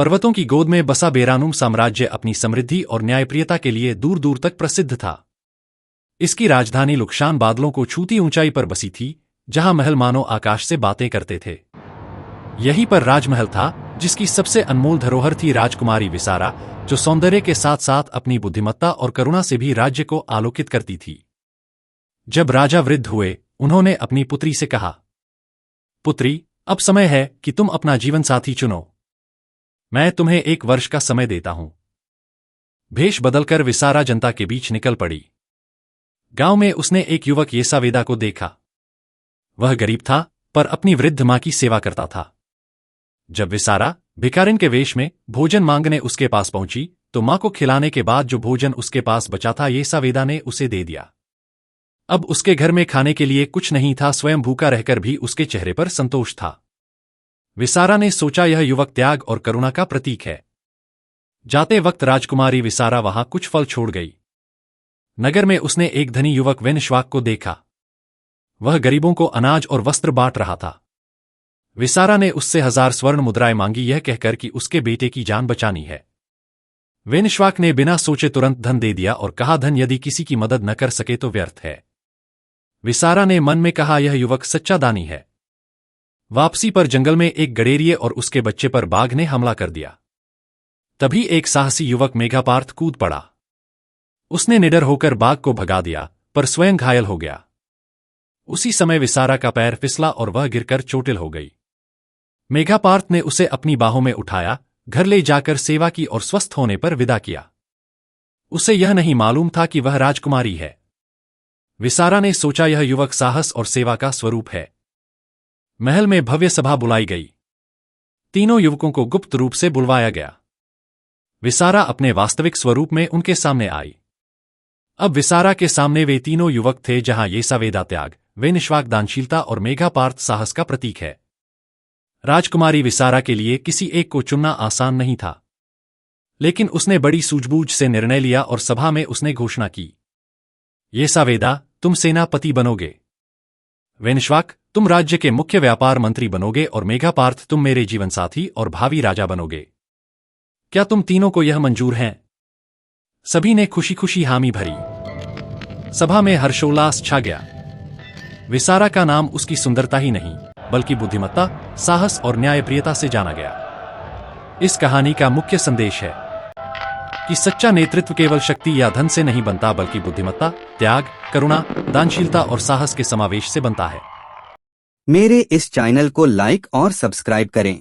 पर्वतों की गोद में बसा बेरानुम साम्राज्य अपनी समृद्धि और न्यायप्रियता के लिए दूर दूर तक प्रसिद्ध था। इसकी राजधानी लुक्शान बादलों को छूती ऊंचाई पर बसी थी, जहां महल मानो आकाश से बातें करते थे। यहीं पर राजमहल था, जिसकी सबसे अनमोल धरोहर थी राजकुमारी विसारा, जो सौंदर्य के साथ साथ अपनी बुद्धिमत्ता और करुणा से भी राज्य को आलोकित करती थी। जब राजा वृद्ध हुए, उन्होंने अपनी पुत्री से कहा, पुत्री, अब समय है कि तुम अपना जीवन साथी चुनो। मैं तुम्हें 1 वर्ष का समय देता हूं। भेष बदलकर विसारा जनता के बीच निकल पड़ी। गांव में उसने एक युवक येसावेदा को देखा। वह गरीब था, पर अपनी वृद्ध मां की सेवा करता था। जब विसारा भिखारिन के वेश में भोजन मांगने उसके पास पहुंची, तो मां को खिलाने के बाद जो भोजन उसके पास बचा था, येसावेदा ने उसे दे दिया। अब उसके घर में खाने के लिए कुछ नहीं था, स्वयं भूखा रहकर भी उसके चेहरे पर संतोष था। विसारा ने सोचा, यह युवक त्याग और करुणा का प्रतीक है। जाते वक्त राजकुमारी विसारा वहां कुछ फल छोड़ गई। नगर में उसने एक धनी युवक वेनश्वाक को देखा। वह गरीबों को अनाज और वस्त्र बांट रहा था। विसारा ने उससे 1000 स्वर्ण मुद्राएं मांगी, यह कहकर कि उसके बेटे की जान बचानी है। वेनश्वाक ने बिना सोचे तुरंत धन दे दिया और कहा, धन यदि किसी की मदद न कर सके तो व्यर्थ है। विसारा ने मन में कहा, यह युवक सच्चा दानी है। वापसी पर जंगल में एक गडेरिये और उसके बच्चे पर बाघ ने हमला कर दिया। तभी एक साहसी युवक मेघापार्थ कूद पड़ा। उसने निडर होकर बाघ को भगा दिया, पर स्वयं घायल हो गया। उसी समय विसारा का पैर फिसला और वह गिरकर चोटिल हो गई। मेघापार्थ ने उसे अपनी बाहों में उठाया, घर ले जाकर सेवा की और स्वस्थ होने पर विदा किया। उसे यह नहीं मालूम था कि वह राजकुमारी है। विसारा ने सोचा, यह युवक साहस और सेवा का स्वरूप है। महल में भव्य सभा बुलाई गई। तीनों युवकों को गुप्त रूप से बुलवाया गया। विसारा अपने वास्तविक स्वरूप में उनके सामने आई। अब विसारा के सामने वे तीनों युवक थे, जहां येसावेदा त्याग, वेनश्वाक दानशीलता और मेघापार्थ साहस का प्रतीक है। राजकुमारी विसारा के लिए किसी एक को चुनना आसान नहीं था, लेकिन उसने बड़ी सूझबूझ से निर्णय लिया और सभा में उसने घोषणा की, येसावेदा, तुम सेनापति बनोगे। वेनश्वाक, तुम राज्य के मुख्य व्यापार मंत्री बनोगे और मेघापार्थ, तुम मेरे जीवनसाथी और भावी राजा बनोगे। क्या तुम तीनों को यह मंजूर हैं? सभी ने खुशी खुशी हामी भरी। सभा में हर्षोल्लास छा गया। विसारा का नाम उसकी सुंदरता ही नहीं, बल्कि बुद्धिमत्ता, साहस और न्यायप्रियता से जाना गया। इस कहानी का मुख्य संदेश है कि सच्चा नेतृत्व केवल शक्ति या धन से नहीं बनता, बल्कि बुद्धिमत्ता, त्याग, करुणा, दानशीलता और साहस के समावेश से बनता है। मेरे इस चैनल को लाइक और सब्सक्राइब करें।